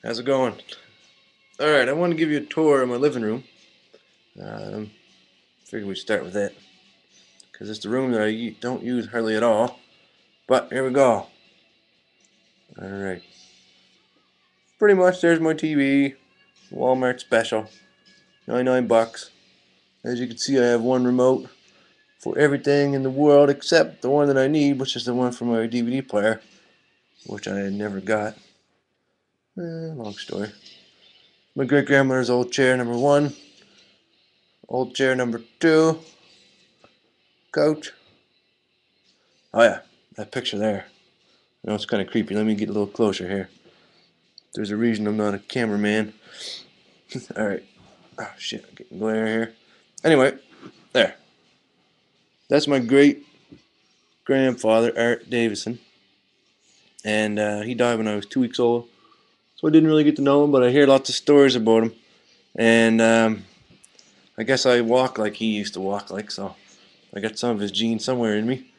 How's it going? Alright, I want to give you a tour of my living room. Figured we'd start with it, because it's the room that I don't use hardly at all. But here we go. Alright. Pretty much there's my TV. Walmart special. 99 bucks. As you can see, I have one remote for everything in the world except the one that I need, which is the one for my DVD player, which I never got. Long story. My great grandmother's old chair number 1, old chair number 2, couch. Oh yeah, that picture there. I know it's kind of creepy. Let me get a little closer here. There's a reason I'm not a cameraman. Alright. Oh shit, I'm getting glare here. Anyway, there. That's my great grandfather, Art Davison. And he died when I was 2 weeks old. So I didn't really get to know him, but I hear lots of stories about him. And I guess I walk like he used to walk like, so I got some of his genes somewhere in me.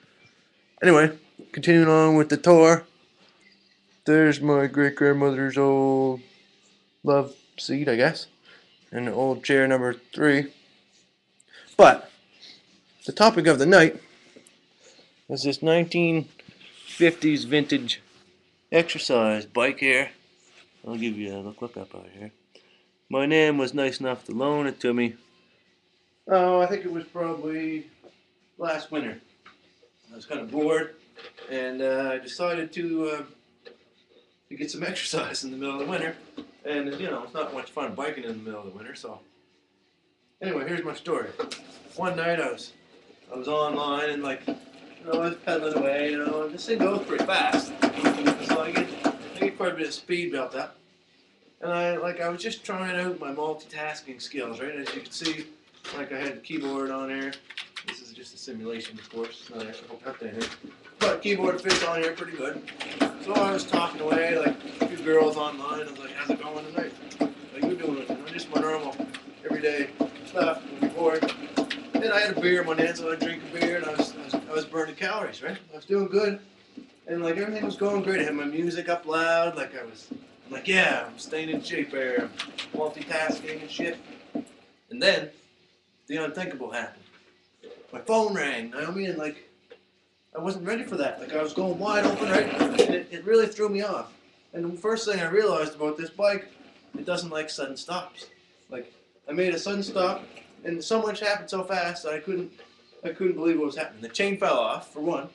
Anyway, continuing on with the tour. There's my great grandmother's old love seat, I guess, and the old chair number 3. But the topic of the night is this 1950s vintage exercise bike here. I'll give you a look up out here. My nan was nice enough to loan it to me. Oh, I think it was probably last winter. I was kind of bored, and I decided to get some exercise in the middle of the winter. And you know, it's not much fun biking in the middle of the winter. So anyway, here's my story. One night I was online and I was pedaling away. And this thing goes pretty fast, so I get quite a bit of speed built up. And I was just trying out my multitasking skills, right? As you can see, I had the keyboard on here. This is just a simulation, of course. It's not actually hooked up to anything. But keyboard fits on here pretty good. So I was talking away, a few girls online. I was like, "How's it going tonight? How you doing?" Just my normal, everyday stuff. When you're bored. And I had a beer in my hand, so I drink a beer, and I was burning calories, right? I was doing good, and everything was going great. I had my music up loud, I'm yeah, I'm staying in shape here, I'm multitasking and shit. And then the unthinkable happened. My phone rang. And I wasn't ready for that. I was going wide open, right? And it really threw me off. And the first thing I realized about this bike, it doesn't like sudden stops. I made a sudden stop, and so much happened so fast that I couldn't believe what was happening. The chain fell off, for one.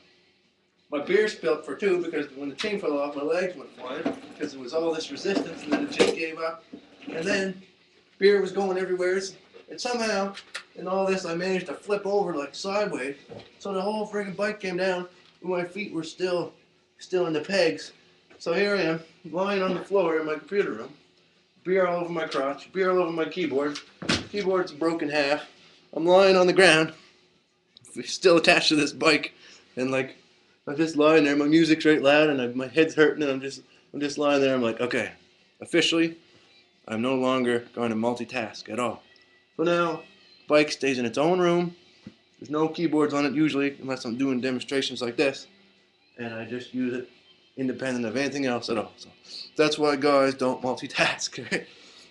My beer spilled, for 2, because when the chain fell off, my legs went flying, because there was all this resistance, and then the chain gave up. And then beer was going everywhere, and somehow, in all this, I managed to flip over sideways, so the whole friggin' bike came down, and my feet were still in the pegs. So here I am, lying on the floor in my computer room, beer all over my crotch, beer all over my keyboard. Keyboard's broken half. I'm lying on the ground, still attached to this bike, and I'm just lying there. My music's right loud, and my head's hurting, and I'm just lying there. I'm like, okay, officially, I'm no longer going to multitask at all. So now, the bike stays in its own room. There's no keyboards on it usually, unless I'm doing demonstrations like this, and I just use it independent of anything else at all. So that's why guys don't multitask. Right?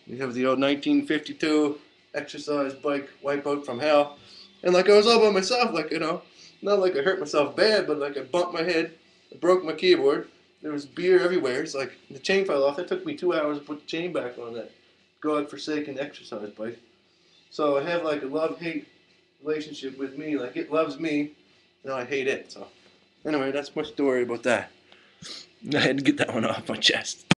We have the old 1952 exercise bike wipeout from hell, and I was all by myself, not like I hurt myself bad, but I bumped my head, I broke my keyboard. There was beer everywhere. It's the chain fell off. It took me 2 hours to put the chain back on that godforsaken exercise bike. So I have a love-hate relationship with me. It loves me, and I hate it. So anyway, that's my story about that. I had to get that one off my chest.